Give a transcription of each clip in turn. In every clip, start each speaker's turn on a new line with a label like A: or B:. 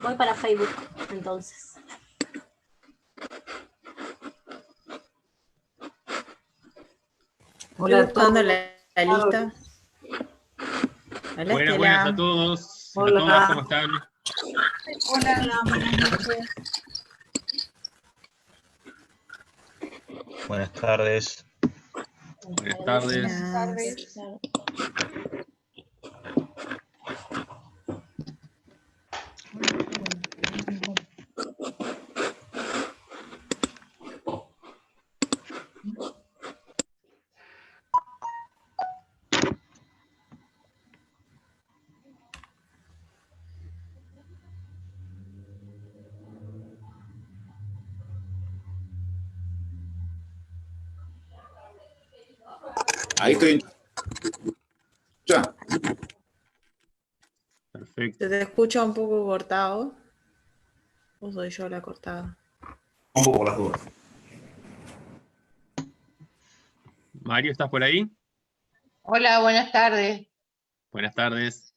A: Voy para Facebook, entonces.
B: Hola a todos. La lista.
C: Hola, buenas a todos.
B: Hola.
C: A todas, ¿cómo están?
B: Hola, buenas noches.
D: Buenas tardes.
C: Buenas tardes.
B: Buenas tardes.
E: Ahí estoy. Ya.
C: Perfecto.
B: ¿Se te escucha un poco cortado? ¿O soy yo la cortada?
E: Un poco por las dudas.
C: Mario, ¿estás por ahí?
F: Hola, buenas tardes.
C: Buenas tardes.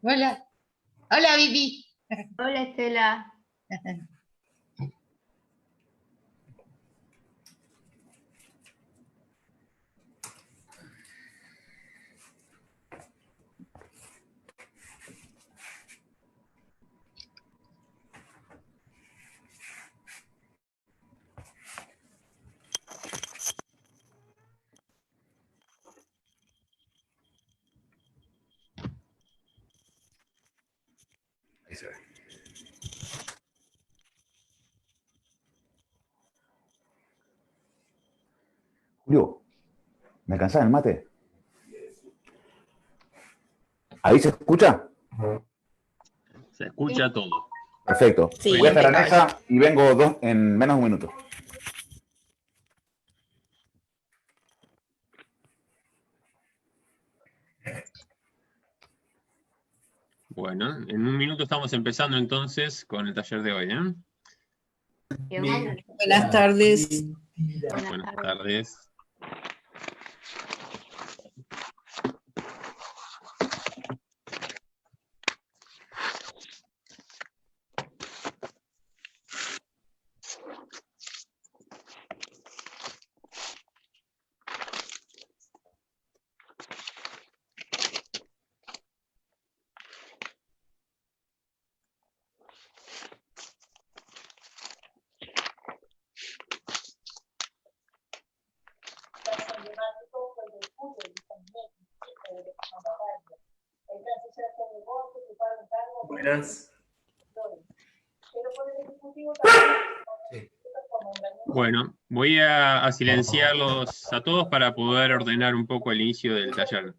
F: Hola. Hola, Vivi.
A: Hola, Estela.
E: Ahí se ve. Julio, ¿me alcanzás el mate? ¿Ahí se escucha?
C: Se escucha todo.
E: Perfecto.
B: Sí,
E: Voy a estar en
B: impecable.
E: esa y vengo en menos de un minuto.
C: Bueno, en un minuto estamos empezando entonces con el taller de hoy, ¿eh?
A: Bien.
B: Buenas tardes.
C: Buenas tardes.
G: Buenas.
C: Bueno, voy a silenciarlos a todos para poder ordenar un poco el inicio del taller.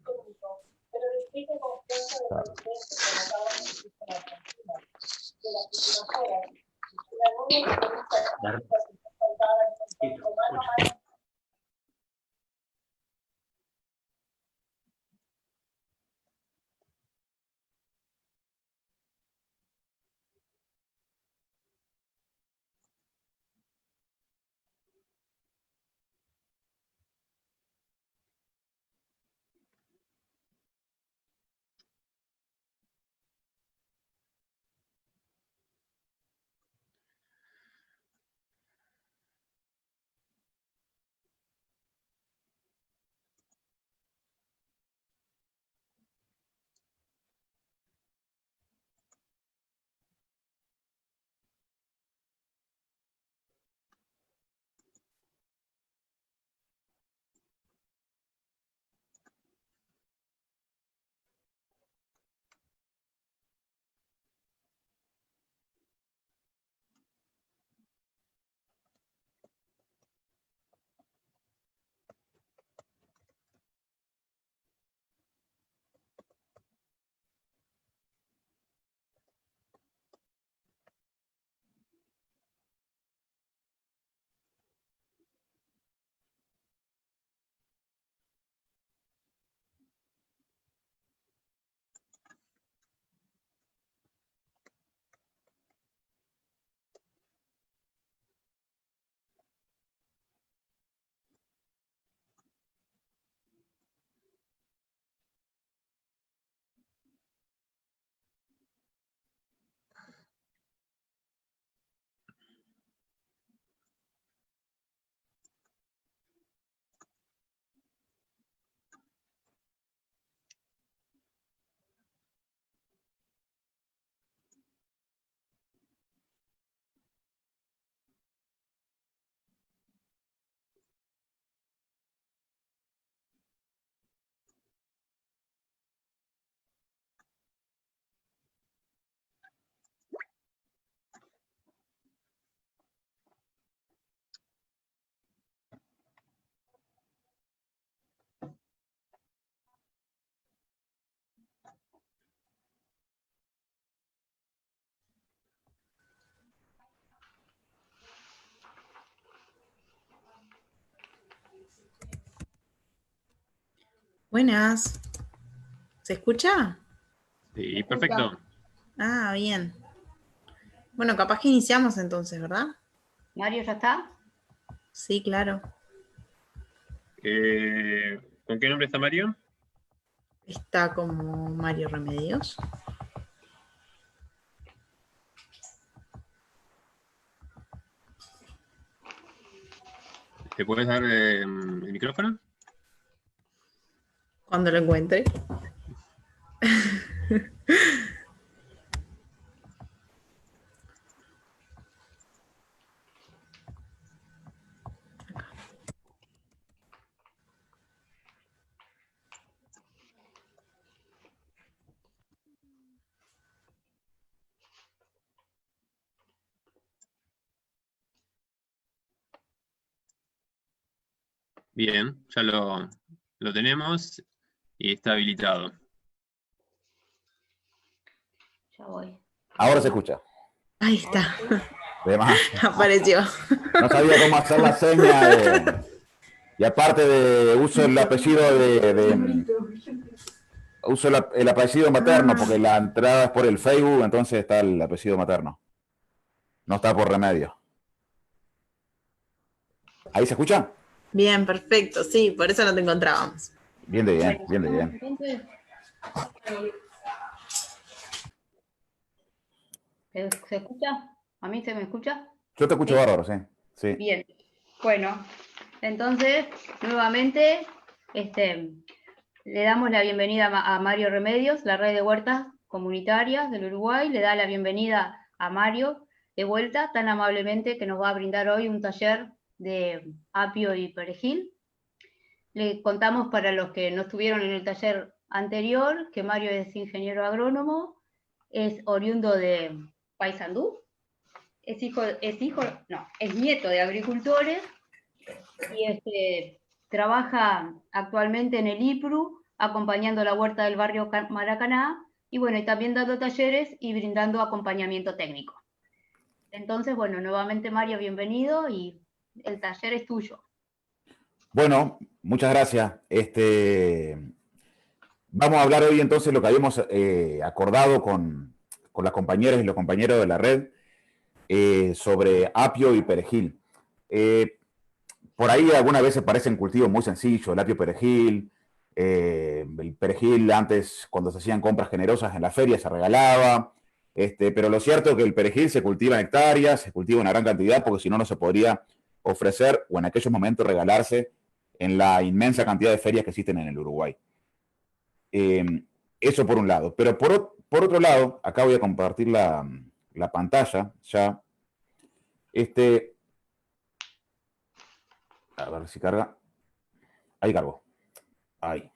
B: Buenas. ¿Se escucha?
C: Sí, perfecto.
B: Ah, bien. Bueno, capaz que iniciamos entonces, ¿verdad?
A: Mario, ¿ya está?
B: Sí, claro.
C: ¿Con qué nombre está Mario?
B: Está como Mario Remedios.
C: ¿Te puedes dar el micrófono?
B: Cuando lo encuentre.
C: Bien, ya lo tenemos y está habilitado.
A: Ya voy.
E: Ahora se escucha.
B: Ahí está.
E: De más.
B: Apareció.
E: No sabía cómo hacer la seña y aparte de uso el apellido uso el apellido materno porque la entrada es por el Facebook, entonces está el apellido materno. No está por Remedio. ¿Ahí se escucha?
B: Bien, perfecto. Sí, por eso no te encontrábamos.
E: Bien de bien, bien de bien.
A: Entonces, ¿se escucha? ¿A mí se me escucha?
E: Yo te escucho
A: Sí.
E: bárbaro, sí. Sí.
A: Bien. Bueno, entonces, nuevamente, le damos la bienvenida a Mario Remedios, la red de huertas comunitarias del Uruguay. Le da la bienvenida a Mario de vuelta, tan amablemente que nos va a brindar hoy un taller de apio y perejil. Le contamos para los que no estuvieron en el taller anterior que Mario es ingeniero agrónomo, es oriundo de Paysandú, es nieto de agricultores y trabaja actualmente en el IPRU, acompañando la huerta del barrio Maracaná, y bueno, y también dando talleres y brindando acompañamiento técnico. Entonces, bueno, nuevamente Mario, bienvenido y el taller es tuyo.
E: Bueno, muchas gracias. Vamos a hablar hoy entonces lo que habíamos acordado con las compañeras y los compañeros de la red sobre apio y perejil. Por ahí algunas veces parecen cultivos muy sencillos, el apio perejil. El perejil antes, cuando se hacían compras generosas en la feria, se regalaba. Pero lo cierto es que el perejil se cultiva en hectáreas, se cultiva en una gran cantidad, porque si no, no se podría ofrecer o en aquellos momentos regalarse en la inmensa cantidad de ferias que existen en el Uruguay. Eso por un lado. Pero por otro lado, acá voy a compartir la pantalla ya. A ver si carga. Ahí cargó. Ahí.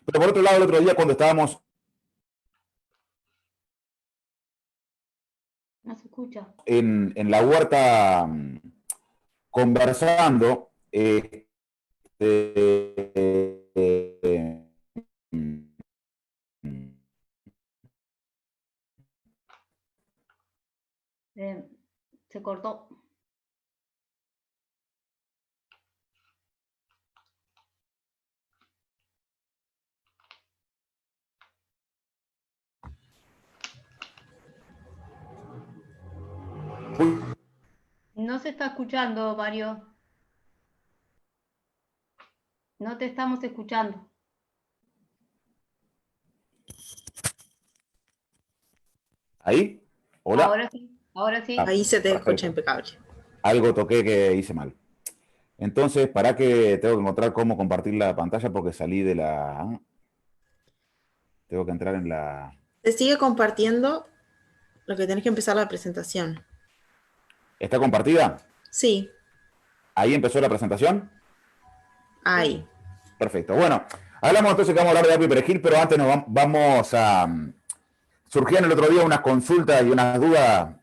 E: Pero por otro lado, el otro día cuando estábamos
A: No se escucha.
E: en la huerta conversando,
A: Se cortó. No se está escuchando, Mario. No te estamos escuchando.
E: ¿ahí? Hola.
A: Ahora sí, ahora sí.
B: Ahí se te
E: Perfecto.
B: escucha impecable.
E: Algo toqué que hice mal. Entonces, para que tengo que encontrar cómo compartir la pantalla porque salí de la... Tengo que entrar en la...
B: Te sigue compartiendo lo que tenés que empezar la presentación.
E: ¿Está compartida?
B: Sí,
E: ¿Ahí empezó la presentación?
B: ahí.
E: Perfecto. Bueno, hablamos entonces que vamos a hablar de apio y perejil, pero antes nos vamos a... Surgían el otro día unas consultas y unas dudas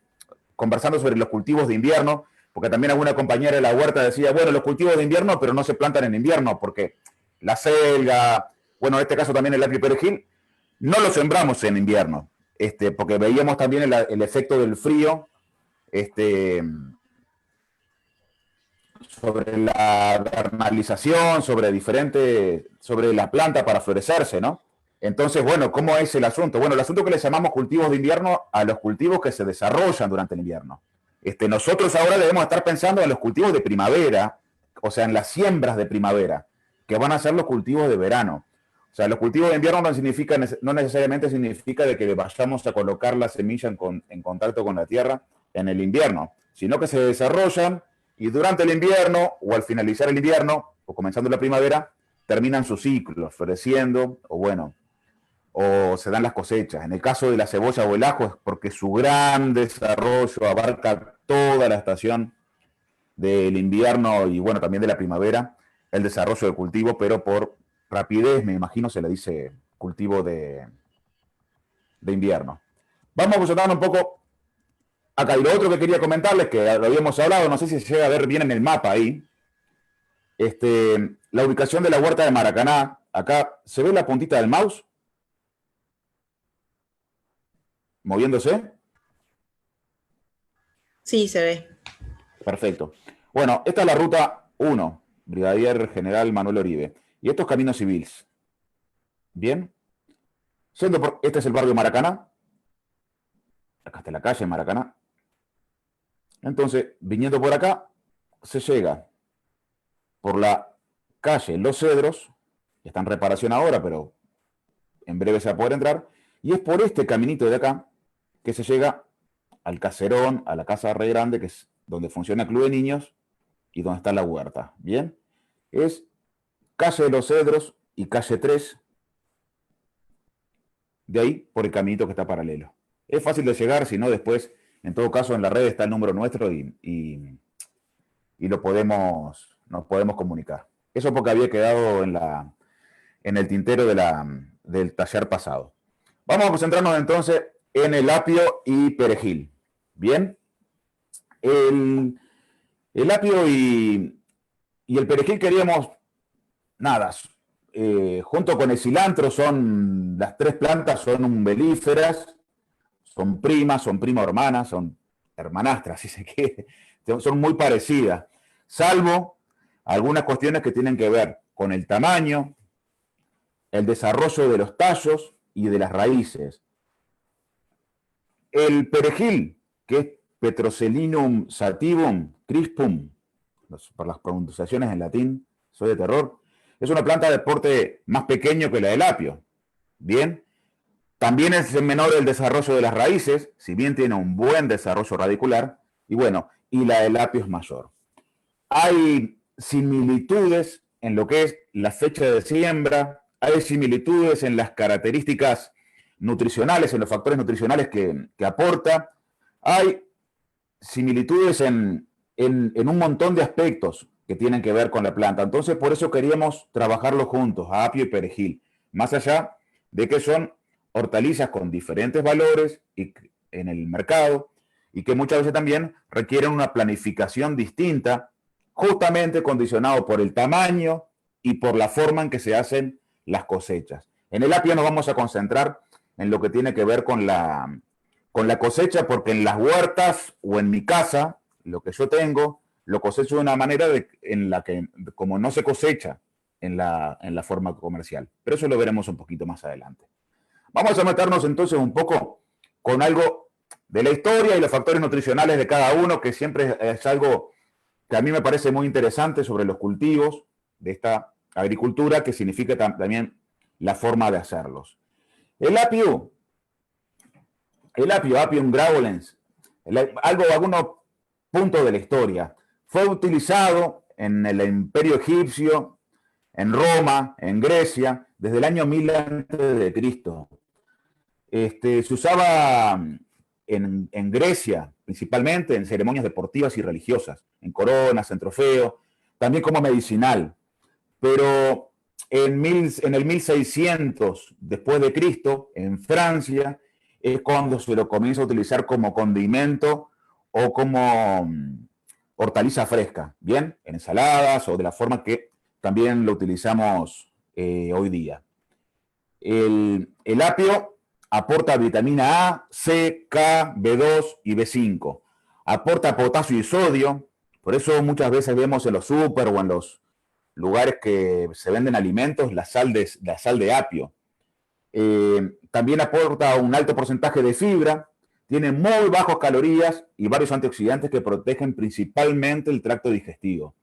E: conversando sobre los cultivos de invierno, porque también alguna compañera de la huerta decía, bueno, los cultivos de invierno, pero no se plantan en invierno, porque la selga, bueno, en este caso también el apio y perejil, no lo sembramos en invierno, porque veíamos también el efecto del frío sobre la vernalización, sobre la planta para florecerse, ¿no? Entonces, bueno, ¿cómo es el asunto? Bueno, el asunto que le llamamos cultivos de invierno a los cultivos que se desarrollan durante el invierno. Nosotros ahora debemos estar pensando en los cultivos de primavera, o sea, en las siembras de primavera, que van a ser los cultivos de verano. O sea, los cultivos de invierno no necesariamente significa de que vayamos a colocar la semilla en contacto con la tierra en el invierno, sino que se desarrollan y durante el invierno, o al finalizar el invierno, o comenzando la primavera, terminan su ciclo, floreciendo, o se dan las cosechas. En el caso de la cebolla o el ajo es porque su gran desarrollo abarca toda la estación del invierno y bueno, también de la primavera, el desarrollo del cultivo, pero por rapidez, me imagino, se le dice cultivo de invierno. Vamos a concentrarnos un poco acá. Y lo otro que quería comentarles, que lo habíamos hablado, no sé si se llega a ver bien en el mapa ahí, la ubicación de la huerta de Maracaná. Acá, ¿se ve la puntita del mouse? ¿Moviéndose?
B: Sí, se ve.
E: Perfecto. Bueno, esta es la ruta 1, Brigadier General Manuel Oribe. Y estos caminos civiles. Bien. Este es el barrio Maracaná. Acá está la calle Maracaná. Entonces, viniendo por acá, se llega por la calle Los Cedros. Está en reparación ahora, pero en breve se va a poder entrar. Y es por este caminito de acá que se llega al caserón, a la casa Re Grande, que es donde funciona el Club de Niños y donde está la huerta. Bien. Es calle de Los Cedros y calle 3. De ahí por el caminito que está paralelo. Es fácil de llegar, si no después, en todo caso, en la red está el número nuestro y nos podemos comunicar. Eso porque había quedado en el tintero del taller pasado. Vamos a concentrarnos entonces en el apio y perejil. Bien. El apio y el perejil queríamos, nada, junto con el cilantro, las tres plantas son umbelíferas, son prima hermanas, son hermanastras, si se quiere, son muy parecidas, salvo algunas cuestiones que tienen que ver con el tamaño, el desarrollo de los tallos y de las raíces. El perejil, que es Petroselinum sativum crispum, por las pronunciaciones en latín, soy de terror, es una planta de porte más pequeño que la del apio. Bien. También es menor el desarrollo de las raíces, si bien tiene un buen desarrollo radicular, y la del apio es mayor. Hay similitudes en lo que es la fecha de siembra, hay similitudes en las características nutricionales, en los factores nutricionales que aporta, hay similitudes en un montón de aspectos que tienen que ver con la planta. Entonces, por eso queríamos trabajarlo juntos, a apio y perejil, más allá de que son hortalizas con diferentes valores en el mercado y que muchas veces también requieren una planificación distinta, justamente condicionado por el tamaño y por la forma en que se hacen las cosechas. En el apio nos vamos a concentrar en lo que tiene que ver con la cosecha, porque en las huertas o en mi casa, lo que yo tengo, lo cosecho de una manera en la que, como no se cosecha en la forma comercial. Pero eso lo veremos un poquito más adelante. Vamos a meternos entonces un poco con algo de la historia y los factores nutricionales de cada uno, que siempre es algo que a mí me parece muy interesante sobre los cultivos de esta agricultura, que significa también la forma de hacerlos. El apio, Apium graulens, algunos puntos de la historia. Fue utilizado en el Imperio Egipcio, en Roma, en Grecia, desde el año 1000 a.C. Se usaba en Grecia, principalmente en ceremonias deportivas y religiosas, en coronas, en trofeos, también como medicinal. Pero en el 1600 después de Cristo, en Francia, es cuando se lo comienza a utilizar como condimento o como hortaliza fresca, ¿bien? En ensaladas o de la forma que también lo utilizamos hoy día. El apio aporta vitamina A, C, K, B2 y B5. Aporta potasio y sodio, Por eso muchas veces vemos en los súper o en los lugares que se venden alimentos la sal de apio. También aporta un alto porcentaje de fibra, tiene muy bajas calorías y varios antioxidantes que protegen principalmente el tracto digestivo.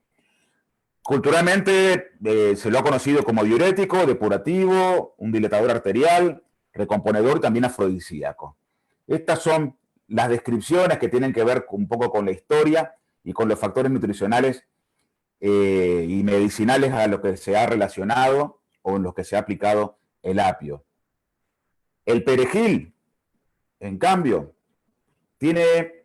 E: Culturalmente se lo ha conocido como diurético, depurativo, un dilatador arterial, recomponedor y también afrodisíaco. Estas son las descripciones que tienen que ver un poco con la historia y con los factores nutricionales y medicinales a los que se ha relacionado o en los que se ha aplicado el apio. El perejil, en cambio, tiene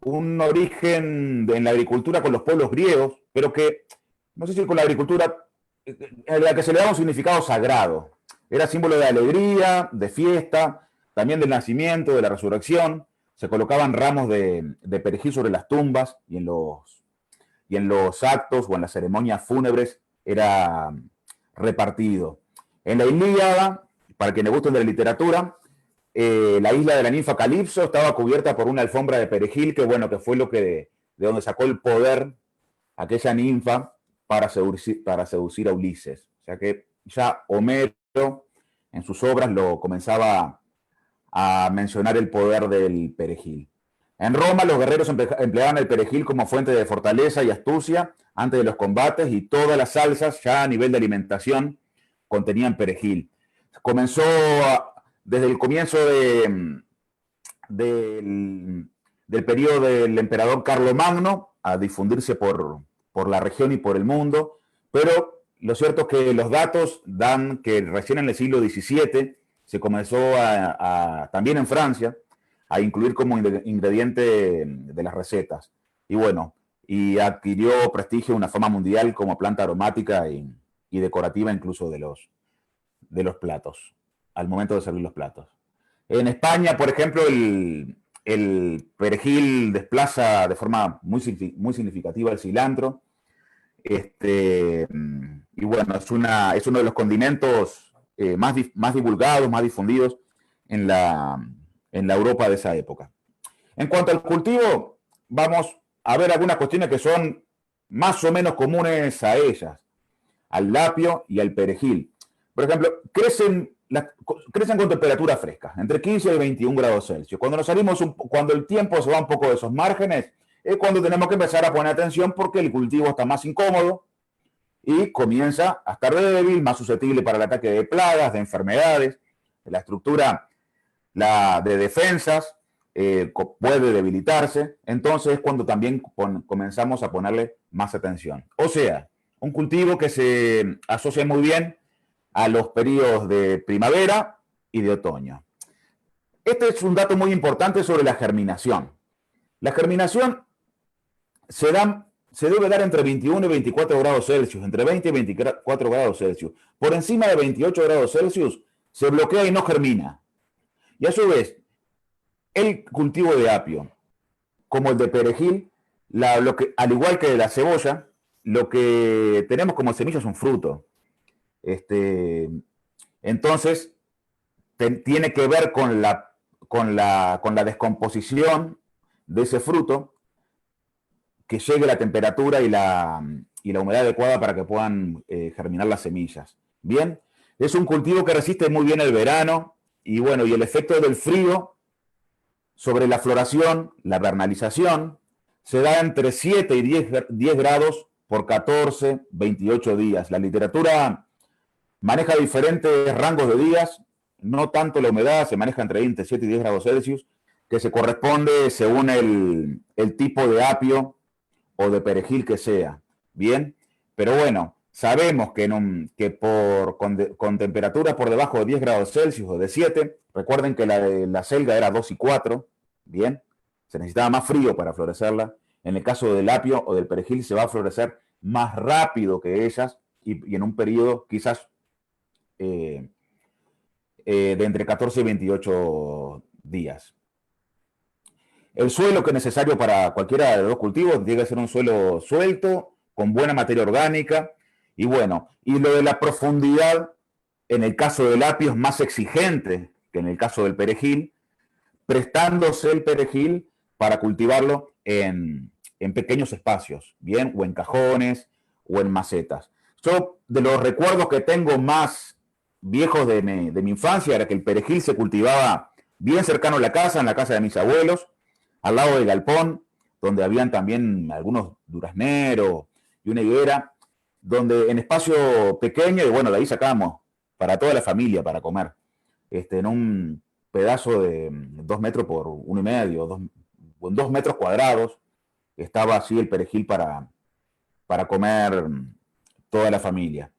E: un origen en la agricultura con los pueblos griegos, pero que, no sé si con la agricultura, en la que se le da un significado sagrado. Era símbolo de alegría, de fiesta, también del nacimiento, de la resurrección. Se colocaban ramos de perejil sobre las tumbas y en los actos o en las ceremonias fúnebres era repartido. En la Ilíada, para quienes gusten de la literatura, la isla de la ninfa Calipso estaba cubierta por una alfombra de perejil, que bueno, que fue de donde sacó el poder aquella ninfa para seducir a Ulises. O sea que ya Homero en sus obras lo comenzaba a mencionar el poder del perejil. En Roma los guerreros empleaban el perejil como fuente de fortaleza y astucia antes de los combates, y todas las salsas ya a nivel de alimentación contenían perejil. Comenzó desde el comienzo del periodo del emperador Carlomagno a difundirse por la región y por el mundo, pero lo cierto es que los datos dan que recién en el siglo XVII se comenzó también en Francia a incluir como ingrediente de las recetas. Y bueno, y adquirió prestigio, una fama mundial como planta aromática y decorativa incluso de los platos, al momento de servir los platos. En España, por ejemplo, el perejil desplaza de forma muy significativa el cilantro. Y bueno, es uno de los condimentos más divulgados, más difundidos en la Europa de esa época. En cuanto al cultivo, vamos a ver algunas cuestiones que son más o menos comunes a ellas, al apio y al perejil. Por ejemplo, crecen con temperatura fresca, entre 15 y 21 grados Celsius. Cuando el tiempo se va un poco de esos márgenes, es cuando tenemos que empezar a poner atención, porque el cultivo está más incómodo y comienza a estar débil, más susceptible para el ataque de plagas, de enfermedades. La estructura de defensas puede debilitarse. Entonces es cuando también comenzamos a ponerle más atención. O sea, un cultivo que se asocia muy bien a los periodos de primavera y de otoño. Este es un dato muy importante sobre la germinación. La germinación se debe dar entre 21 y 24 grados Celsius, entre 20 y 24 grados Celsius. Por encima de 28 grados Celsius se bloquea y no germina. Y a su vez, el cultivo de apio, como el de perejil, al igual que de la cebolla, lo que tenemos como semilla es un fruto. Entonces, tiene que ver con la descomposición de ese fruto, que llegue la temperatura y la humedad adecuada para que puedan germinar las semillas. Bien, es un cultivo que resiste muy bien el verano, y bueno, y el efecto del frío sobre la floración, la vernalización, se da entre 7 y 10 grados por 14, 28 días. La literatura maneja diferentes rangos de días, no tanto la humedad, se maneja entre 27 y 10 grados Celsius, que se corresponde según el tipo de apio o de perejil que sea. Bien, pero bueno, sabemos que con temperaturas por debajo de 10 grados Celsius o de 7, recuerden que la selga era 2 y 4, bien, se necesitaba más frío para florecerla. En el caso del apio o del perejil se va a florecer más rápido que ellas y en un periodo quizás de entre 14 y 28 días. El suelo que es necesario para cualquiera de los dos cultivos tiene que ser un suelo suelto, con buena materia orgánica, y bueno, y lo de la profundidad, en el caso del apio es más exigente que en el caso del perejil, prestándose el perejil para cultivarlo en en pequeños espacios, ¿bien? O en cajones o en macetas. Yo, de los recuerdos que tengo más viejos de mi infancia, era que el perejil se cultivaba bien cercano a la casa, en la casa de mis abuelos, al lado del galpón, donde habían también algunos durazneros y una higuera, donde en espacio pequeño, y bueno, de ahí sacábamos para toda la familia para comer, en un pedazo de 2 metros por 1,5, 2 metros cuadrados, estaba así el perejil para comer toda la familia.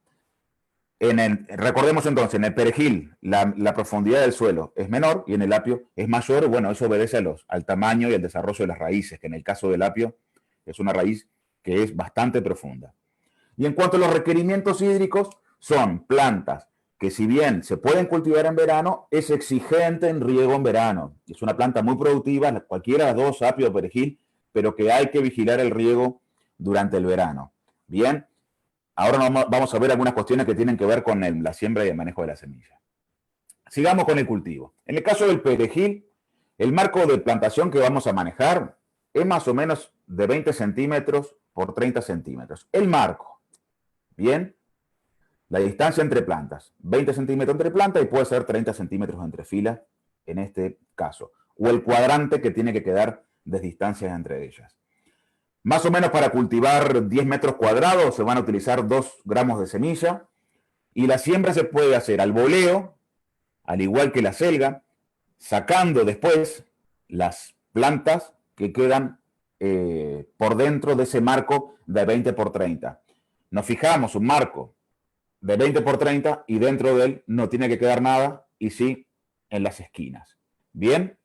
E: Recordemos entonces, en el perejil la profundidad del suelo es menor y en el apio es mayor. Bueno, eso obedece al tamaño y al desarrollo de las raíces, que en el caso del apio es una raíz que es bastante profunda. Y en cuanto a los requerimientos hídricos, son plantas que si bien se pueden cultivar en verano, es exigente en riego en verano. Es una planta muy productiva, cualquiera de las dos, apio o perejil, pero que hay que vigilar el riego durante el verano. Bien, ahora vamos a ver algunas cuestiones que tienen que ver con la siembra y el manejo de la semilla. Sigamos con el cultivo. En el caso del perejil, el marco de plantación que vamos a manejar es más o menos de 20 centímetros por 30 centímetros. El marco, bien, la distancia entre plantas, 20 centímetros entre plantas y puede ser 30 centímetros entre filas en este caso. O el cuadrante que tiene que quedar de distancias entre ellas. Más o menos para cultivar 10 metros cuadrados se van a utilizar 2 gramos de semilla y la siembra se puede hacer al voleo, al igual que la selga, sacando después las plantas que quedan por dentro de ese marco de 20 por 30. Nos fijamos un marco de 20 por 30 y dentro de él no tiene que quedar nada y sí en las esquinas. Bien,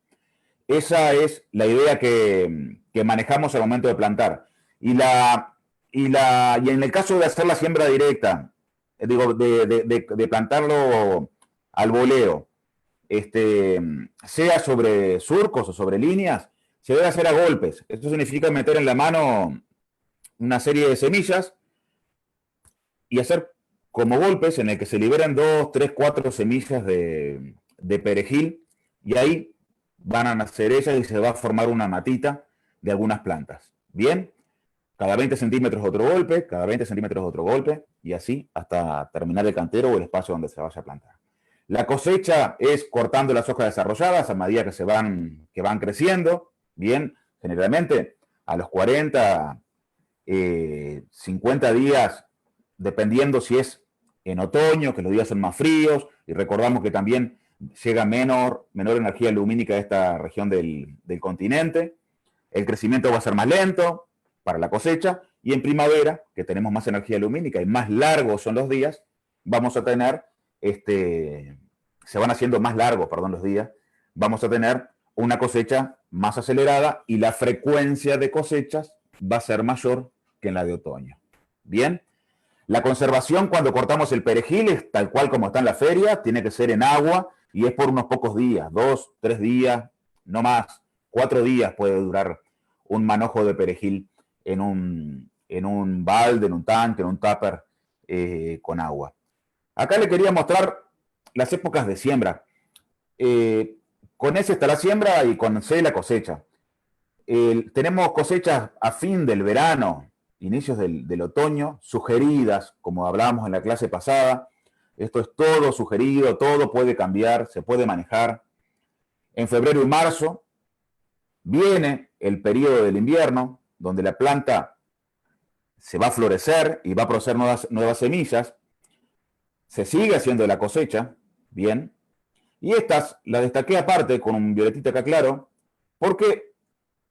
E: esa es la idea que manejamos al momento de plantar. Y en el caso de hacer la siembra directa, digo, de plantarlo al voleo, sea sobre surcos o sobre líneas, se debe hacer a golpes. Esto significa meter en la mano una serie de semillas y hacer como golpes en el que se liberan 2, 3, 4 semillas de perejil y ahí van a nacer ellas y se va a formar una matita de algunas plantas. Bien, cada 20 centímetros otro golpe, cada 20 centímetros otro golpe y así hasta terminar el cantero o el espacio donde se vaya a plantar. La cosecha es cortando las hojas desarrolladas a medida que van creciendo. Bien, generalmente a los 40, 50 días, dependiendo si es en otoño, que los días son más fríos, y recordamos que también llega menor energía lumínica a esta región del continente. El crecimiento va a ser más lento para la cosecha, y en primavera, que tenemos más energía lumínica y más largos son los días, vamos a tener, se van haciendo más largos, los días, vamos a tener una cosecha más acelerada y la frecuencia de cosechas va a ser mayor que en la de otoño. Bien, la conservación cuando cortamos el perejil es tal cual como está en la feria, tiene que ser en agua y es por unos pocos días, 2, 3 días, no más, 4 días puede durar un manojo de perejil en un balde, en un tanque, en un tupper con agua. Acá le quería mostrar las épocas de siembra. Con S está la siembra y con C la cosecha. Tenemos cosechas a fin del verano, inicios del otoño, sugeridas, como hablábamos en la clase pasada. Esto es todo sugerido, todo puede cambiar, se puede manejar. En febrero y marzo viene el periodo del invierno, donde la planta se va a florecer y va a producir nuevas semillas. Se sigue haciendo la cosecha, bien. Y estas las destaqué aparte con un violetita acá claro, porque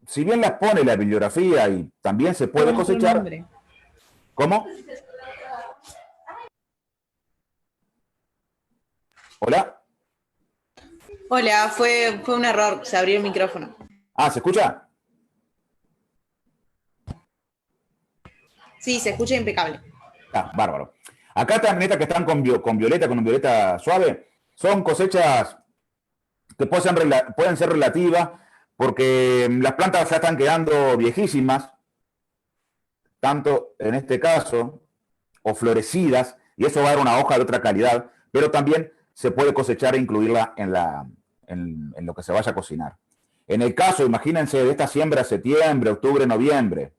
E: si bien las pone la bibliografía y también se puede cosechar. ¿Cómo? ¿Hola?
B: Hola, fue un error, se abrió el micrófono.
E: Ah, ¿se escucha?
B: Sí, se escucha impecable.
E: Ah, bárbaro. Acá también estas que están con un violeta suave, son cosechas que pueden ser relativas porque las plantas ya están quedando viejísimas, tanto en este caso, o florecidas, y eso va a dar una hoja de otra calidad, pero también se puede cosechar e incluirla en lo que se vaya a cocinar. En el caso, imagínense, de esta siembra septiembre, octubre, noviembre,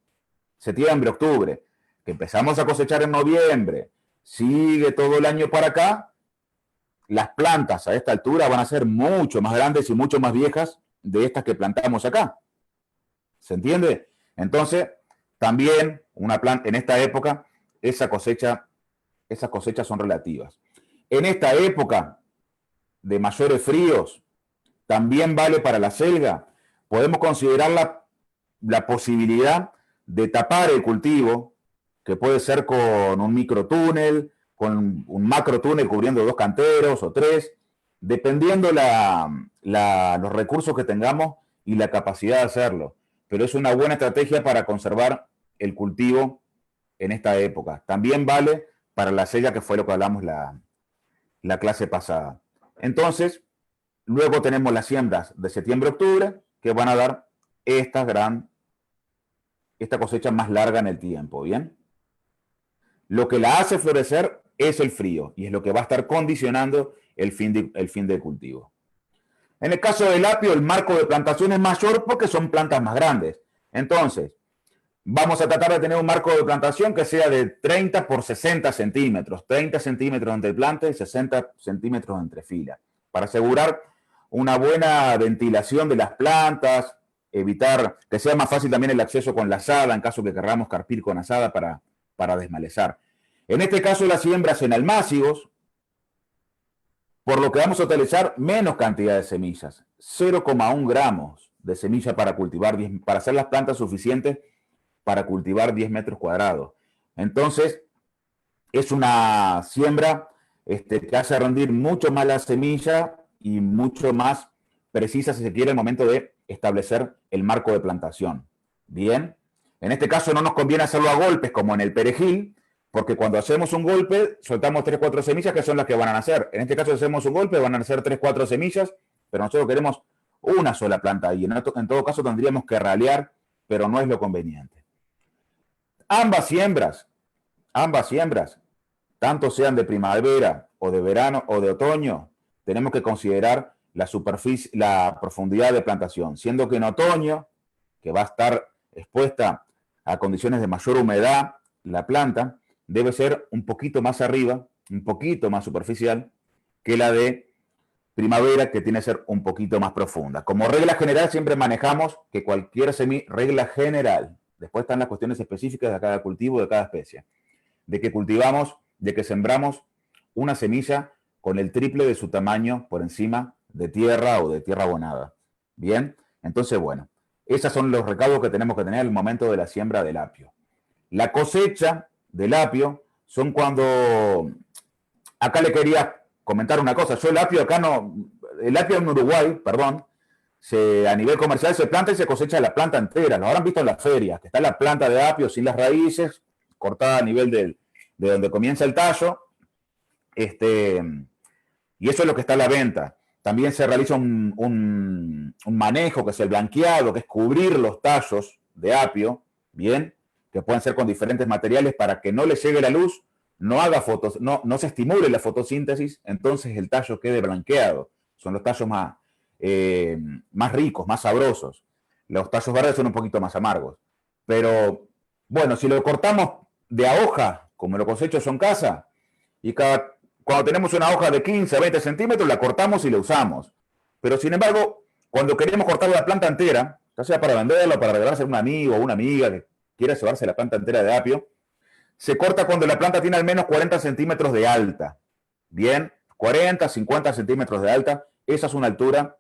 E: septiembre, octubre, que empezamos a cosechar en noviembre, sigue todo el año para acá, las plantas a esta altura van a ser mucho más grandes y mucho más viejas de estas que plantamos acá. ¿Se entiende? Entonces, también una planta en esta época, esas cosechas son relativas. En esta época de mayores fríos, también vale para la selga. Podemos considerar la posibilidad de tapar el cultivo, que puede ser con un microtúnel, con un macrotúnel cubriendo 2 canteros o 3, dependiendo los recursos que tengamos y la capacidad de hacerlo. Pero es una buena estrategia para conservar el cultivo en esta época. También vale para la selga, que fue lo que hablamos la clase pasada. Entonces, luego tenemos las siembras de septiembre-octubre, que van a dar esta cosecha más larga en el tiempo, ¿bien? Lo que la hace florecer es el frío, y es lo que va a estar condicionando el fin del cultivo. En el caso del apio, el marco de plantación es mayor porque son plantas más grandes. Entonces, vamos a tratar de tener un marco de plantación que sea de 30 por 60 centímetros, 30 centímetros entre planta y 60 centímetros entre filas, para asegurar una buena ventilación de las plantas, evitar que sea más fácil también el acceso con la azada, en caso que queramos carpir con azada para desmalezar. En este caso, las siembras en almácigos, por lo que vamos a utilizar menos cantidad de semillas, 0,1 gramos de semilla para hacer las plantas suficientes para cultivar 10 metros cuadrados. Entonces, es una siembra que hace rendir mucho más la semilla y mucho más precisa, si se quiere, el momento de establecer el marco de plantación. Bien, en este caso no nos conviene hacerlo a golpes como en el perejil, porque cuando hacemos un golpe, soltamos 3-4 semillas que son las que van a nacer. En este caso, si hacemos un golpe, van a nacer 3-4 semillas, pero nosotros queremos una sola planta y en todo caso tendríamos que ralear, pero no es lo conveniente. Ambas siembras, tanto sean de primavera o de verano o de otoño, tenemos que considerar la profundidad de plantación, siendo que en otoño, que va a estar expuesta a condiciones de mayor humedad, la planta debe ser un poquito más arriba, un poquito más superficial que la de primavera, que tiene que ser un poquito más profunda. Como regla general siempre manejamos que cualquier regla general, después están las cuestiones específicas de cada cultivo, de cada especie, de que sembramos una semilla con el triple de su tamaño por encima de tierra o de tierra abonada. Bien, entonces bueno, esos son los recaudos que tenemos que tener al momento de la siembra del apio. La cosecha del apio son cuando... Acá le quería comentar una cosa. Yo el apio en Uruguay, perdón, a nivel comercial se planta y se cosecha la planta entera. Lo habrán visto en las ferias, que está la planta de apio sin las raíces, cortada a nivel de donde comienza el tallo. Y eso es lo que está a la venta. También se realiza un manejo, que es el blanqueado, que es cubrir los tallos de apio, bien, que pueden ser con diferentes materiales para que no le llegue la luz, no se estimule la fotosíntesis, entonces el tallo quede blanqueado. Son los tallos más ricos, más sabrosos. Los tallos verdes son un poquito más amargos. Pero, bueno, si lo cortamos de a hoja, como lo cosecho yo en casa, y cuando tenemos una hoja de 15 a 20 centímetros, la cortamos y la usamos. Pero, sin embargo, cuando queremos cortar la planta entera, ya sea para venderla o para regalarse a un amigo o una amiga que quiera llevarse la planta entera de apio, se corta cuando la planta tiene al menos 40 centímetros de alta. Bien, 40, 50 centímetros de alta. Esa es una altura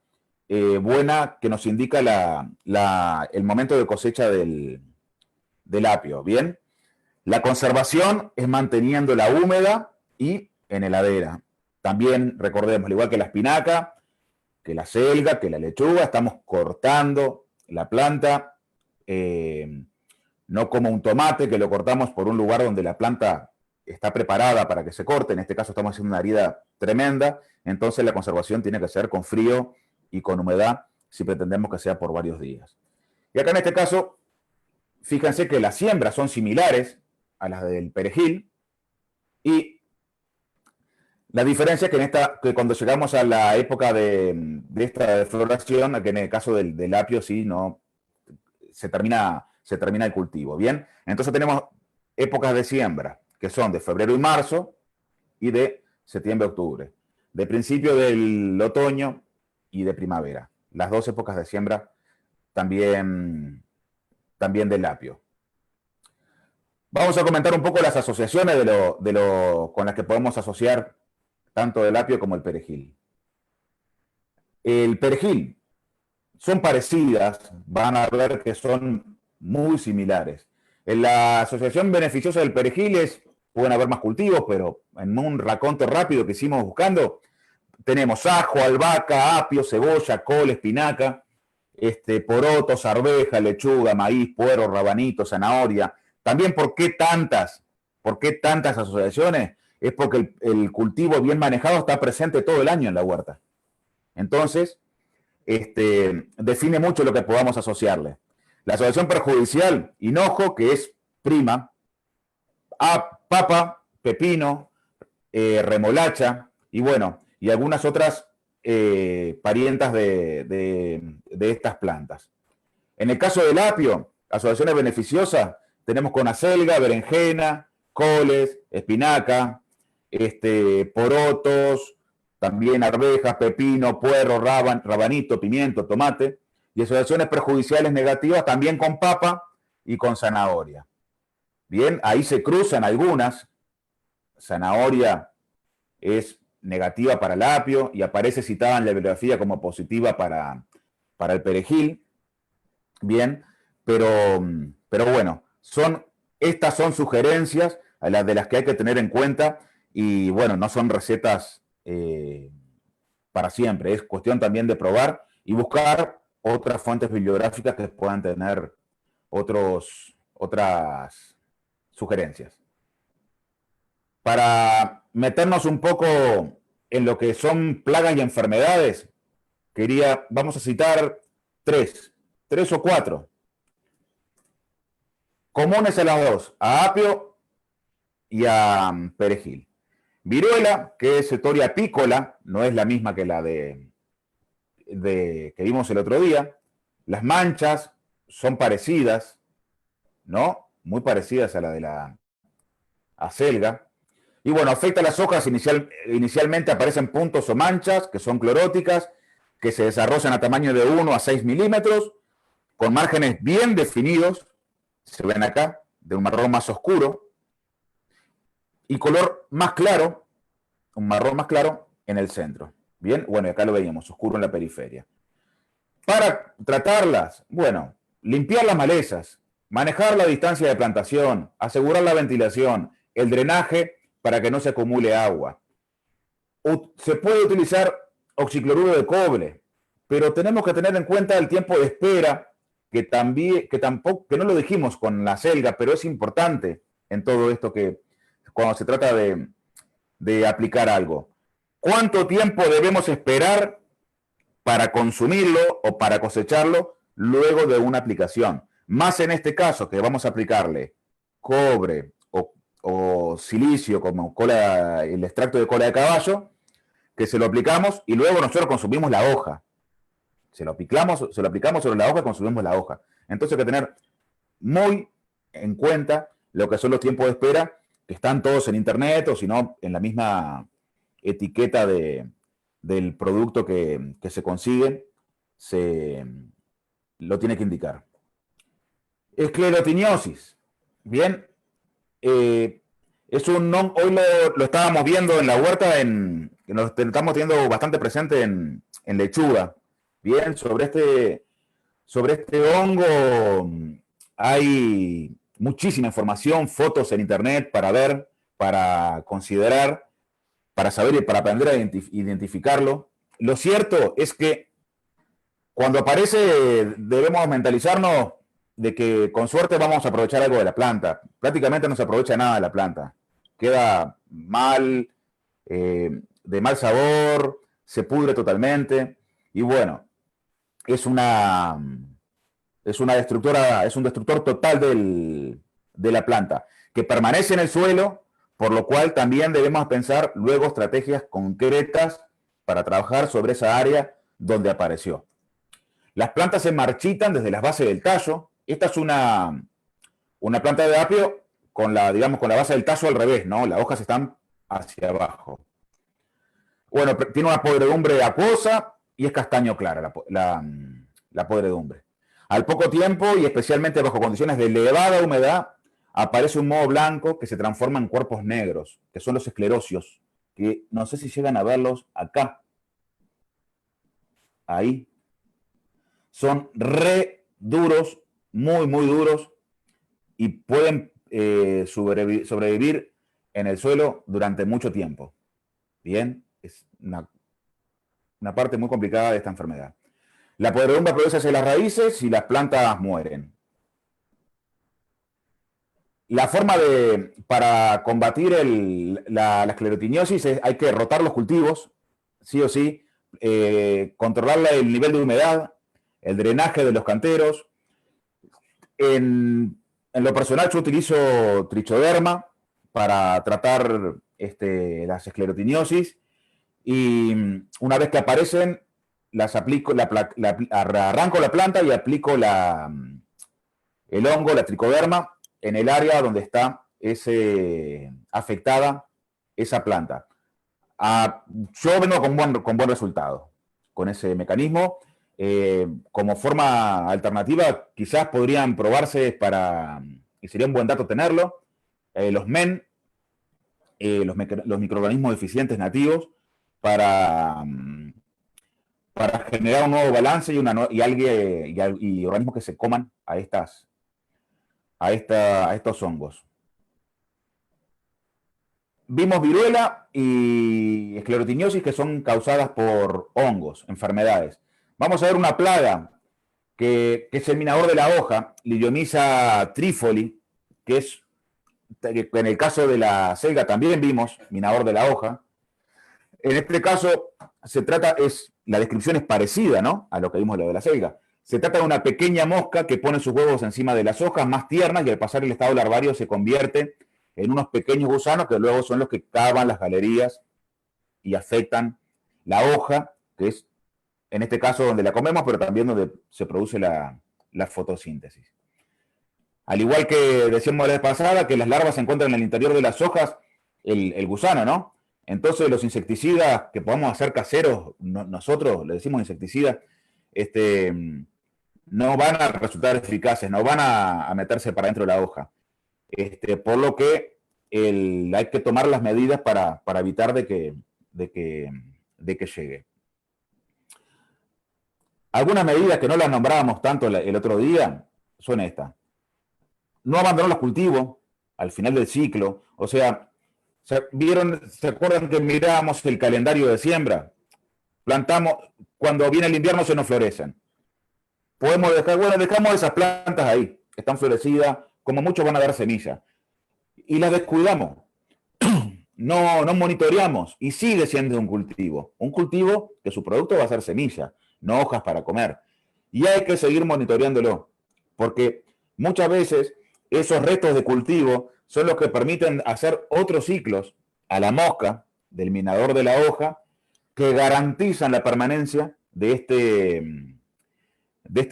E: buena que nos indica el momento de cosecha del apio. Bien, la conservación es manteniéndola húmeda y en heladera. También recordemos, al igual que la espinaca, que la selga, que la lechuga, estamos cortando la planta, no como un tomate que lo cortamos por un lugar donde la planta está preparada para que se corte. En este caso estamos haciendo una herida tremenda, entonces la conservación tiene que ser con frío y con humedad si pretendemos que sea por varios días. Y acá en este caso, fíjense que las siembras son similares a las del perejil y la diferencia es que cuando llegamos a la época de esta floración, que en el caso del apio sí, no se se termina el cultivo. Bien, entonces tenemos épocas de siembra, que son de febrero y marzo y de septiembre a octubre, de principio del otoño y de primavera. Las dos épocas de siembra también del apio. Vamos a comentar un poco las asociaciones con las que podemos asociar tanto el apio como el perejil. El perejil son parecidas, van a ver que son muy similares. En la asociación beneficiosa del perejil pueden haber más cultivos, pero en un raconto rápido que hicimos buscando, tenemos ajo, albahaca, apio, cebolla, col, espinaca, porotos, arveja, lechuga, maíz, puero, rabanito, zanahoria. También, ¿por qué tantas asociaciones? Es porque el cultivo bien manejado está presente todo el año en la huerta. Entonces, define mucho lo que podamos asociarle. La asociación perjudicial, hinojo, que es prima, papa, pepino, remolacha, y bueno, y algunas otras parientas de estas plantas. En el caso del apio, asociaciones beneficiosas, tenemos con acelga, berenjena, coles, espinaca, porotos, también arvejas, pepino, puerro, rabanito, pimiento, tomate, y asociaciones perjudiciales negativas también con papa y con zanahoria. Bien, ahí se cruzan algunas. Zanahoria es negativa para el apio y aparece citada en la bibliografía como positiva para el perejil. Bien, pero bueno, estas son sugerencias de las que hay que tener en cuenta y bueno, no son recetas para siempre, es cuestión también de probar y buscar otras fuentes bibliográficas que puedan tener otras sugerencias. Para meternos un poco en lo que son plagas y enfermedades, vamos a citar tres o cuatro. Comunes a las dos, a apio y a perejil. Viruela, que es Setoria apícola, no es la misma que la que vimos el otro día. Las manchas son parecidas, ¿no? Muy parecidas a la de la acelga. Y bueno, afecta a las hojas. Inicialmente aparecen puntos o manchas, que son cloróticas, que se desarrollan a tamaño de 1 a 6 milímetros, con márgenes bien definidos, se ven acá, de un marrón más oscuro, y color más claro, un marrón más claro en el centro. Bien, bueno, acá lo veíamos, oscuro en la periferia. Para tratarlas, bueno, limpiar las malezas, manejar la distancia de plantación, asegurar la ventilación, el drenaje para que no se acumule agua. Se puede utilizar oxicloruro de cobre, pero tenemos que tener en cuenta el tiempo de espera, que no lo dijimos con la acelga, pero es importante en todo esto cuando se trata de aplicar algo. ¿Cuánto tiempo debemos esperar para consumirlo o para cosecharlo luego de una aplicación? Más en este caso, que vamos a aplicarle cobre o silicio como el extracto de cola de caballo, que se lo aplicamos y luego nosotros consumimos la hoja. Se lo aplicamos sobre la hoja y consumimos la hoja. Entonces hay que tener muy en cuenta lo que son los tiempos de espera, que están todos en internet o si no en la misma etiqueta del producto que se consigue, lo tiene que indicar. Esclerotiniosis. Bien, hoy lo estábamos viendo en la huerta, lo estamos teniendo bastante presente en lechuga. Bien, sobre este hongo hay muchísima información, fotos en internet para ver, para considerar, para saber y para aprender a identificarlo. Lo cierto es que cuando aparece debemos mentalizarnos de que con suerte vamos a aprovechar algo de la planta. Prácticamente no se aprovecha nada de la planta. Queda mal, de mal sabor, se pudre totalmente y bueno, es un destructor total de la planta, que permanece en el suelo, por lo cual también debemos pensar luego estrategias concretas para trabajar sobre esa área donde apareció. Las plantas se marchitan desde las bases del tallo, esta es una planta de apio con la, digamos, con la base del tallo al revés, ¿no? Las hojas están hacia abajo. Bueno, tiene una podredumbre acuosa y es castaño clara la podredumbre. Al poco tiempo, y especialmente bajo condiciones de elevada humedad, aparece un moho blanco que se transforma en cuerpos negros, que son los esclerosios, que no sé si llegan a verlos acá. Ahí. Son re duros, muy, muy duros, y pueden sobrevivir en el suelo durante mucho tiempo. Bien, es una parte muy complicada de esta enfermedad. La podredumbre produce hacia las raíces y las plantas mueren. La forma para combatir la esclerotiniesis es hay que rotar los cultivos, sí o sí, controlar el nivel de humedad, el drenaje de los canteros. En lo personal yo utilizo trichoderma para tratar las esclerotiniesis y una vez que aparecen las aplico, arranco la planta y aplico el hongo, la tricoderma, en el área donde está afectada esa planta. Yo vengo con buen resultado con ese mecanismo. Como forma alternativa, quizás podrían probarse y sería un buen dato tenerlo, los MEN, los microorganismos eficientes nativos, para generar un nuevo balance y organismos que se coman a estos hongos. Vimos viruela y esclerotiniesis que son causadas por hongos, enfermedades. Vamos a ver una plaga que es el minador de la hoja, Leiomyza trifoli, que en el caso de la selga también vimos minador de la hoja. En este caso la descripción es parecida, ¿no?, a lo que vimos de la selga. Se trata de una pequeña mosca que pone sus huevos encima de las hojas más tiernas y al pasar el estado larvario se convierte en unos pequeños gusanos que luego son los que cavan las galerías y afectan la hoja, que es en este caso donde la comemos, pero también donde se produce la fotosíntesis. Al igual que decíamos la vez pasada, que las larvas se encuentran en el interior de las hojas, el gusano, ¿no? Entonces los insecticidas que podamos hacer caseros, nosotros le decimos insecticidas, no van a resultar eficaces, no van a meterse para dentro de la hoja. Por lo que hay que tomar las medidas para evitar de que llegue. Algunas medidas que no las nombrábamos tanto el otro día son estas. No abandonar los cultivos al final del ciclo. O sea, ¿se acuerdan que mirábamos el calendario de siembra? Plantamos, cuando viene el invierno se nos florecen. Dejamos esas plantas ahí, están florecidas, como mucho van a dar semilla. Y las descuidamos. No monitoreamos y sigue siendo un cultivo que su producto va a ser semilla, no hojas para comer. Y hay que seguir monitoreándolo, porque muchas veces esos restos de cultivo son los que permiten hacer otros ciclos a la mosca del minador de la hoja que garantizan la permanencia de este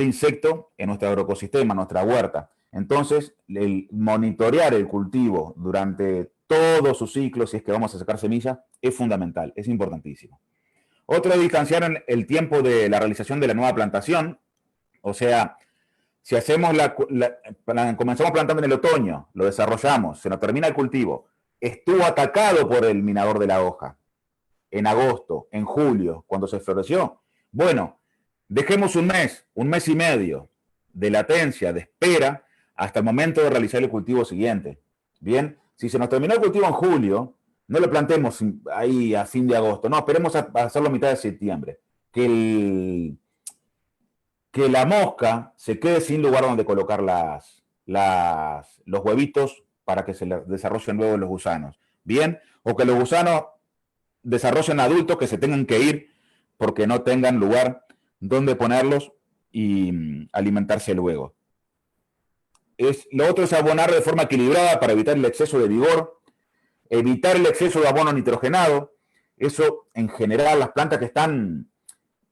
E: insecto en nuestro agroecosistema, en nuestra huerta. Entonces, el monitorear el cultivo durante todo su ciclo, si es que vamos a sacar semillas, es fundamental, es importantísimo. Otro es distanciar el tiempo de la realización de la nueva plantación. O sea, si hacemos comenzamos plantando en el otoño, lo desarrollamos, se nos termina el cultivo, estuvo atacado por el minador de la hoja en agosto, en julio, cuando se floreció. Bueno, dejemos un mes y medio de latencia, de espera, hasta el momento de realizar el cultivo siguiente. Bien, si se nos terminó el cultivo en julio, no lo plantemos ahí a fin de agosto, no, esperemos a hacerlo a mitad de septiembre. Que la mosca se quede sin lugar donde colocar los huevitos para que se desarrollen luego los gusanos. Bien, o que los gusanos desarrollen adultos que se tengan que ir porque no tengan lugar donde ponerlos y alimentarse luego. Lo otro es abonar de forma equilibrada para evitar el exceso de vigor, evitar el exceso de abono nitrogenado. Eso, en general, las plantas que están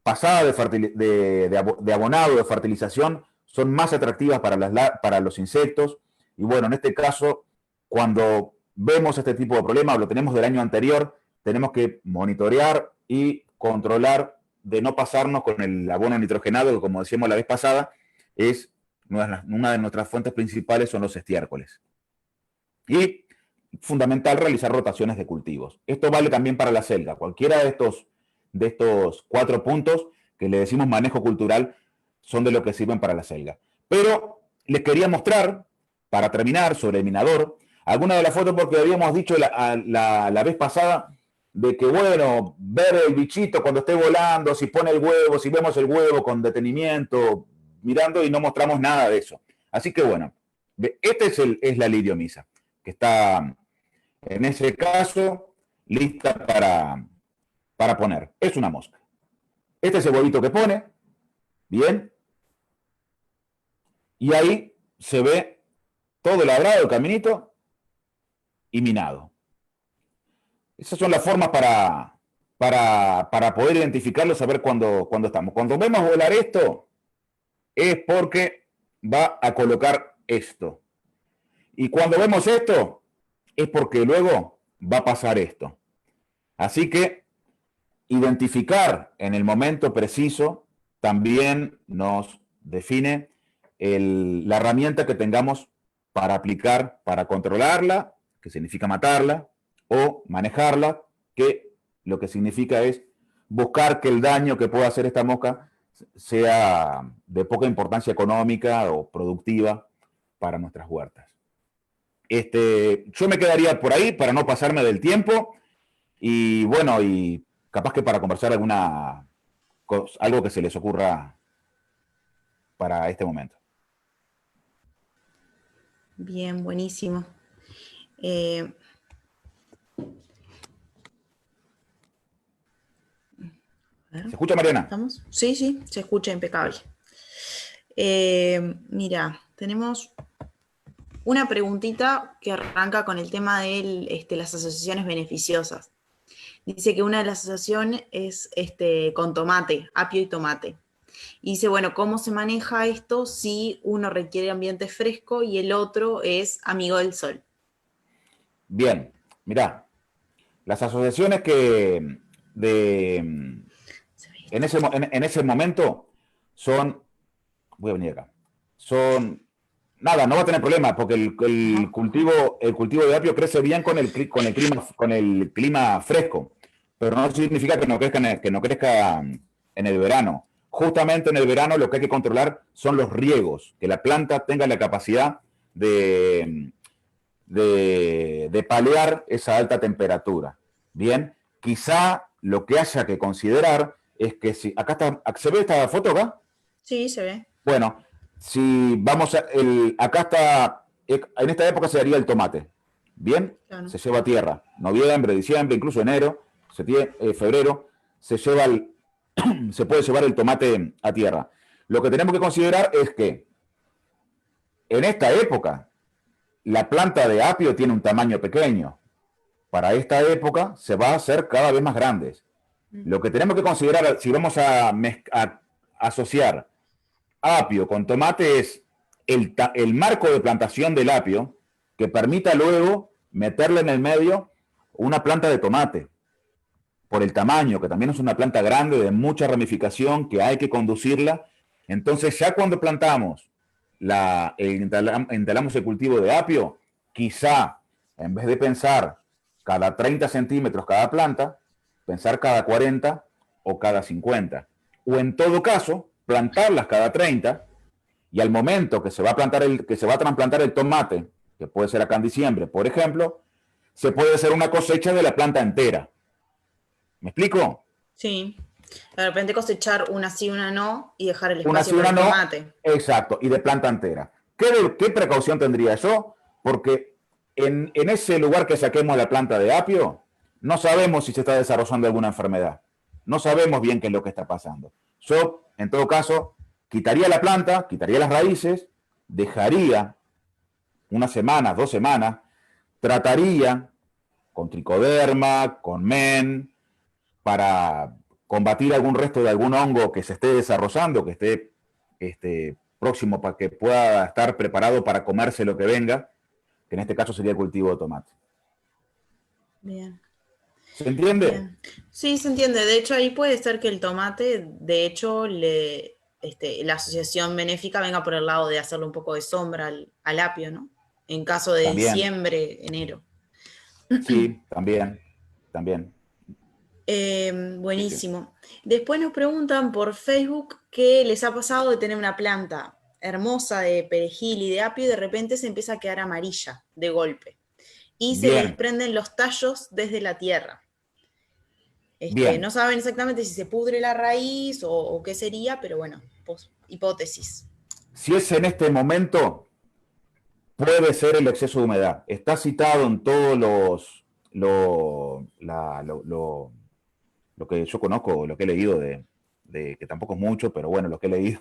E: pasadas de abonado, de fertilización, son más atractivas para los insectos. Y bueno, en este caso, cuando vemos este tipo de problemas, lo tenemos del año anterior, tenemos que monitorear y controlar de no pasarnos con el abono nitrogenado, que como decíamos la vez pasada, es una de nuestras fuentes principales son los estiércoles. Y fundamental realizar rotaciones de cultivos. Esto vale también para la selga. Cualquiera de estos 4 puntos que le decimos manejo cultural son de lo que sirven para la selga. Pero les quería mostrar, para terminar, sobre el minador, algunas de las fotos porque habíamos dicho la vez pasada de que, bueno, ver el bichito cuando esté volando, si pone el huevo, si vemos el huevo con detenimiento, mirando y no mostramos nada de eso. Así que, bueno, este es la lidiomisa, que está, en ese caso, lista para poner. Es una mosca. Este es el huevito que pone, bien, y ahí se ve todo labrado, el caminito, y minado. Esas son las formas para poder identificarlo, saber cuándo estamos. Cuando vemos volar esto, es porque va a colocar esto. Y cuando vemos esto, es porque luego va a pasar esto. Así que identificar en el momento preciso también nos define la herramienta que tengamos para aplicar, para controlarla, que significa matarla, o manejarla, que lo que significa es buscar que el daño que pueda hacer esta mosca sea de poca importancia económica o productiva para nuestras huertas. Yo me quedaría por ahí para no pasarme del tiempo y bueno, y capaz que para conversar algo que se les ocurra para este momento.
B: Bien, buenísimo.
E: ¿Se escucha, Mariana?
B: ¿Estamos? Sí, se escucha impecable. Mira, tenemos una preguntita que arranca con el tema de las asociaciones beneficiosas. Dice que una de las asociaciones es con tomate, apio y tomate. Y dice, bueno, ¿cómo se maneja esto si uno requiere ambiente fresco y el otro es amigo del sol?
E: Bien, mirá, las asociaciones que en ese momento voy a venir acá, nada, no va a tener problema porque el cultivo de apio crece bien con el clima fresco, pero no significa que no crezca en el verano. Justamente en el verano lo que hay que controlar son los riegos, que la planta tenga la capacidad de paliar esa alta temperatura. Bien, quizá lo que haya que considerar es que si ¿se ve esta foto acá?
B: Sí, se ve.
E: Bueno, si vamos acá está, en esta época se daría el tomate. Bien, claro. Se lleva a tierra. Noviembre, diciembre, incluso enero, febrero, se puede llevar el tomate a tierra. Lo que tenemos que considerar es que en esta época la planta de apio tiene un tamaño pequeño. Para esta época se va a hacer cada vez más grandes. Lo que tenemos que considerar, si vamos a asociar apio con tomate, es el marco de plantación del apio que permita luego meterle en el medio una planta de tomate. Por el tamaño, que también es una planta grande, de mucha ramificación, que hay que conducirla. Entonces, ya cuando plantamos, instalamos el cultivo de apio, quizá, en vez de pensar cada 30 centímetros cada planta, pensar cada 40 o cada 50. O en todo caso, plantarlas cada 30, y al momento que se va a trasplantar el tomate, que puede ser acá en diciembre, por ejemplo, se puede hacer una cosecha de la planta entera. ¿Me explico?
B: Sí. De repente cosechar una sí, una no, y dejar el espacio para el tomate.
E: Exacto, y de planta entera. ¿Qué precaución tendría yo? Porque en ese lugar que saquemos la planta de apio, no sabemos si se está desarrollando alguna enfermedad. No sabemos bien qué es lo que está pasando. Yo, en todo caso, quitaría la planta, quitaría las raíces, dejaría una semana, 2 semanas, trataría con tricoderma, con men, para combatir algún resto de algún hongo que se esté desarrollando, que esté próximo para que pueda estar preparado para comerse lo que venga, que en este caso sería el cultivo de tomate.
B: Bien.
E: ¿Se entiende?
B: Bien. Sí, se entiende. De hecho, ahí puede ser que el tomate, de hecho, la asociación benéfica venga por el lado de hacerle un poco de sombra al apio, ¿no? En caso de
E: También.
B: diciembre, enero.
E: Sí, también.
B: Buenísimo. Después nos preguntan por Facebook qué les ha pasado de tener una planta hermosa de perejil y de apio y de repente se empieza a quedar amarilla de golpe. Y se le
E: Bien.
B: desprenden los tallos desde la tierra.
E: Bien.
B: No saben exactamente si se pudre la raíz o qué sería, pero bueno, hipótesis.
E: Si es en este momento, puede ser el exceso de humedad. Está citado en todos lo que yo conozco, lo que he leído que tampoco es mucho, pero bueno, lo que he leído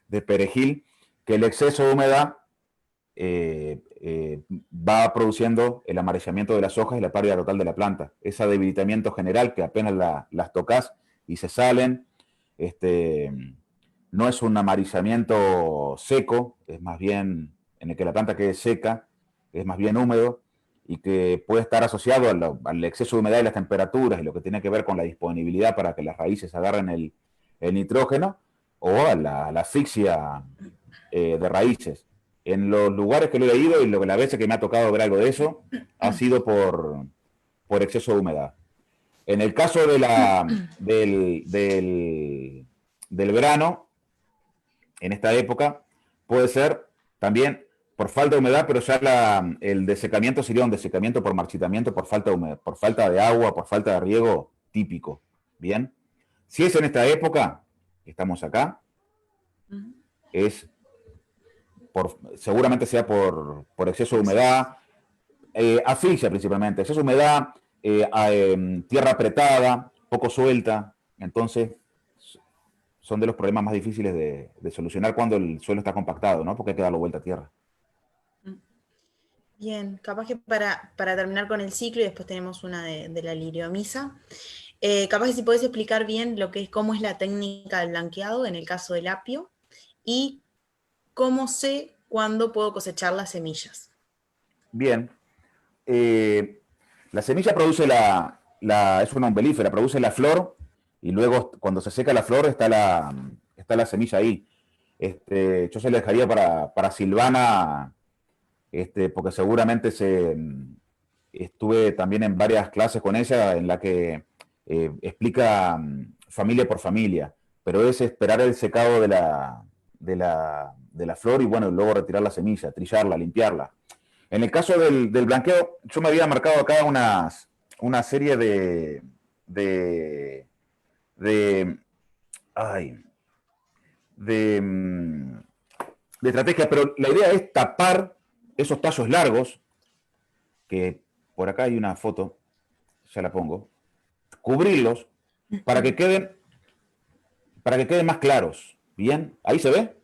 E: de perejil, que el exceso de humedad va produciendo el amarillamiento de las hojas y la pérdida total de la planta. Ese debilitamiento general que apenas las tocas y se salen, no es un amarillamiento seco, es más bien en el que la planta quede seca, es más bien húmedo y que puede estar asociado al exceso de humedad y las temperaturas y lo que tiene que ver con la disponibilidad para que las raíces agarren el nitrógeno o a la asfixia de raíces. En los lugares que lo he leído y las veces que me ha tocado ver algo de eso, ha sido por exceso de humedad. En el caso del verano, en esta época, puede ser también por falta de humedad, pero ya el desecamiento sería un desecamiento por marchitamiento, por falta de humedad, por falta de agua, por falta de riego típico. Bien. Si es en esta época, estamos acá, es seguramente sea por exceso de humedad, asfixia principalmente, exceso de humedad, tierra apretada, poco suelta, entonces son de los problemas más difíciles de solucionar cuando el suelo está compactado, ¿no? Porque hay que darle vuelta a tierra.
B: Bien, capaz que para terminar con el ciclo y después tenemos una de la liriomisa, capaz que si podés explicar bien cómo es la técnica del blanqueado en el caso del apio y cómo sé cuándo puedo cosechar las semillas.
E: Bien. La semilla produce es una umbelífera, produce la flor y luego cuando se seca la flor está la semilla ahí. Yo se la dejaría para Silvana, porque seguramente estuve también en varias clases con ella en la que explica familia por familia, pero es esperar el secado de la flor y bueno, luego retirar la semilla, trillarla, limpiarla. En el caso del blanqueo, yo me había marcado acá una serie de estrategias, pero la idea es tapar esos tallos largos, que por acá hay una foto, ya la pongo, cubrirlos para que queden más claros. ¿Bien? ¿Ahí se ve?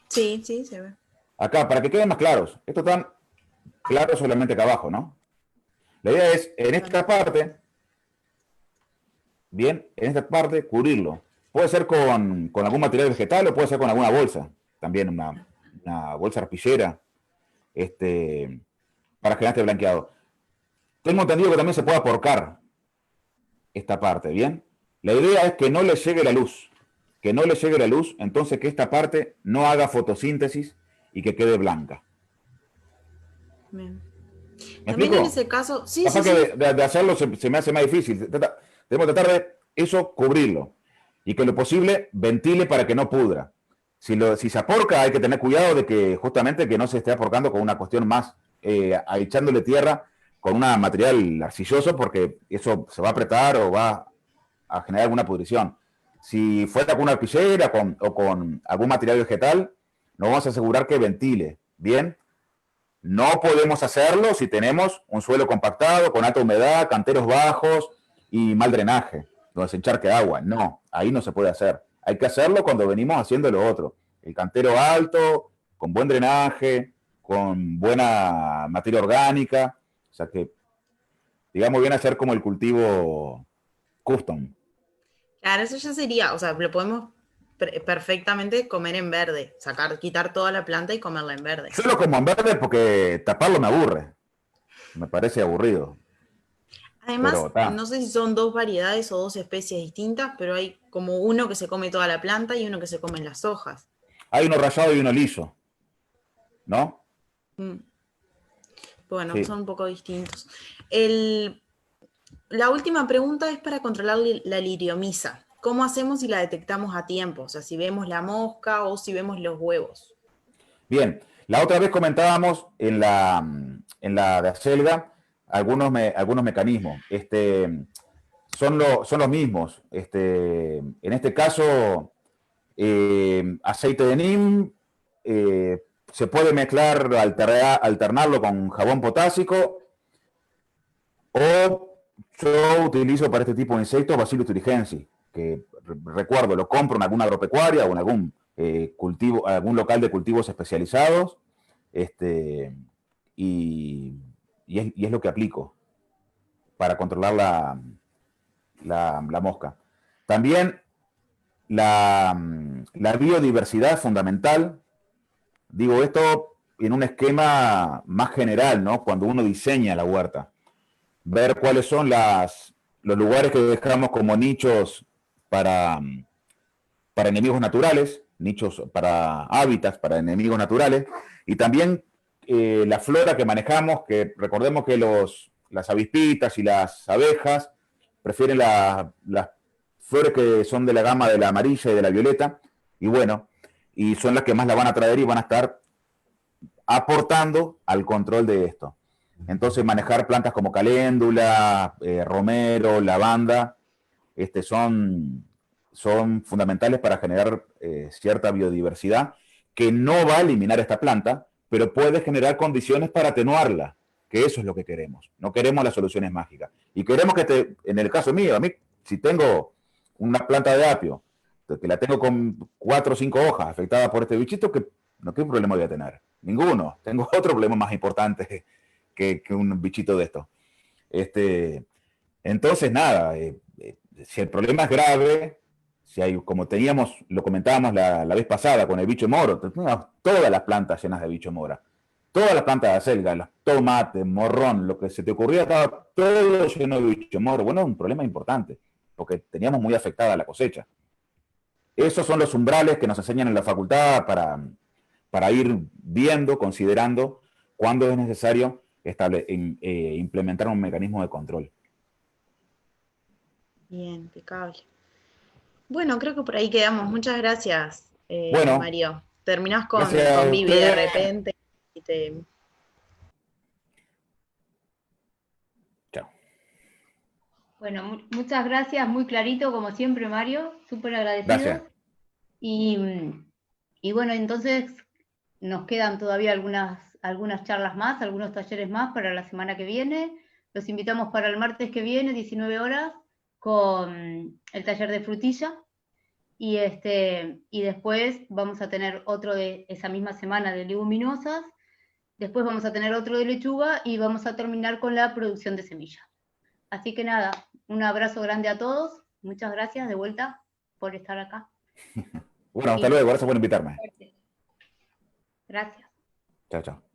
B: Sí, se ve.
E: Acá, para que queden más claros. Estos están claros solamente acá abajo, ¿no? La idea es, en esta parte, cubrirlo. Puede ser con algún material vegetal o puede ser con alguna bolsa. También una bolsa arpillera, para generar este blanqueado. Tengo entendido que también se puede aporcar esta parte, ¿bien? La idea es que no le llegue la luz. Que no le llegue la luz, entonces que esta parte no haga fotosíntesis y que quede blanca.
B: Bien.
E: ¿Me
B: También
E: explico?
B: en ese caso, sí.
E: Que de hacerlo se me hace más difícil. Debemos tratar de eso cubrirlo y que lo posible ventile para que no pudra. Si se aporca, hay que tener cuidado de que justamente que no se esté aporcando con una cuestión más, echándole tierra con un material arcilloso, porque eso se va a apretar o va a generar alguna pudrición. Si fuera con una arpillera o con algún material vegetal, nos vamos a asegurar que ventile bien. No podemos hacerlo si tenemos un suelo compactado, con alta humedad, canteros bajos y mal drenaje, donde se encharque agua. No, ahí no se puede hacer. Hay que hacerlo cuando venimos haciendo lo otro. El cantero alto, con buen drenaje, con buena materia orgánica. O sea que, digamos, viene a ser como el cultivo custom.
B: Claro, eso ya sería, o sea, lo podemos perfectamente comer en verde, quitar toda la planta y comerla en verde.
E: Yo lo como en verde porque taparlo me aburre. Me parece aburrido.
B: Además,
E: Pero,
B: no sé si son dos variedades o dos especies distintas, pero hay como uno que se come toda la planta y uno que se come las hojas.
E: hay uno rallado y uno liso, ¿no?
B: Bueno,
E: Sí.
B: son un poco distintos. La última pregunta es para controlar la liriomisa. ¿Cómo hacemos si la detectamos a tiempo? O sea, si vemos la mosca o si vemos los huevos.
E: Bien, la otra vez comentábamos en la de acelga algunos mecanismos. Son los mismos. En este caso, aceite de neem, se puede mezclar, alternarlo con jabón potásico, o yo utilizo para este tipo de insectos Bacillus thuringiensis, que recuerdo, lo compro en alguna agropecuaria o en algún algún local de cultivos especializados, y es lo que aplico para controlar la mosca. También la biodiversidad es fundamental. Digo esto en un esquema más general, ¿no? Cuando uno diseña la huerta. Ver cuáles son los lugares que dejamos como nichos para enemigos naturales, nichos para hábitats, para enemigos naturales, y también la flora que manejamos, que recordemos que las avispitas y las abejas prefieren las flores que son de la gama de la amarilla y de la violeta, y bueno, y son las que más la van a traer y van a estar aportando al control de esto. Entonces, manejar plantas como caléndula, romero, lavanda, son fundamentales para generar cierta biodiversidad que no va a eliminar esta planta, pero puede generar condiciones para atenuarla, que eso es lo que queremos. No queremos las soluciones mágicas. Y queremos que, en el caso mío, a mí, si tengo una planta de apio, que la tengo con 4 o 5 hojas afectada por este bichito, ¿qué problema voy a tener? Ninguno. Tengo otro problema más importante que un bichito de esto. Entonces, nada, si el problema es grave, si hay, como lo comentábamos la vez pasada con el bicho moro, todas las plantas llenas de bicho mora, todas las plantas de acelga, los tomates, morrón, lo que se te ocurría, estaba todo lleno de bicho moro. Bueno, es un problema importante, porque teníamos muy afectada la cosecha. Esos son los umbrales que nos enseñan en la facultad para ir viendo, considerando cuándo es necesario implementar un mecanismo de control.
B: Bien, impecable. Bueno, creo que por ahí quedamos. Muchas gracias,
E: Bueno,
B: Mario. Terminás con
E: gracias
B: Vivi de repente y te...
E: Chao.
A: Bueno, muchas gracias, muy clarito como siempre, Mario, súper agradecido.
E: Gracias.
A: Y bueno, entonces nos quedan todavía algunas charlas más, algunos talleres más para la semana que viene. Los invitamos para el martes que viene, 19 horas, con el taller de frutilla. Y después vamos a tener otro de esa misma semana de leguminosas. Después vamos a tener otro de lechuga y vamos a terminar con la producción de semillas. Así que nada, un abrazo grande a todos. Muchas gracias de vuelta por estar acá.
E: Bueno, hasta luego. Gracias por invitarme.
A: Gracias.
E: Chao, chao.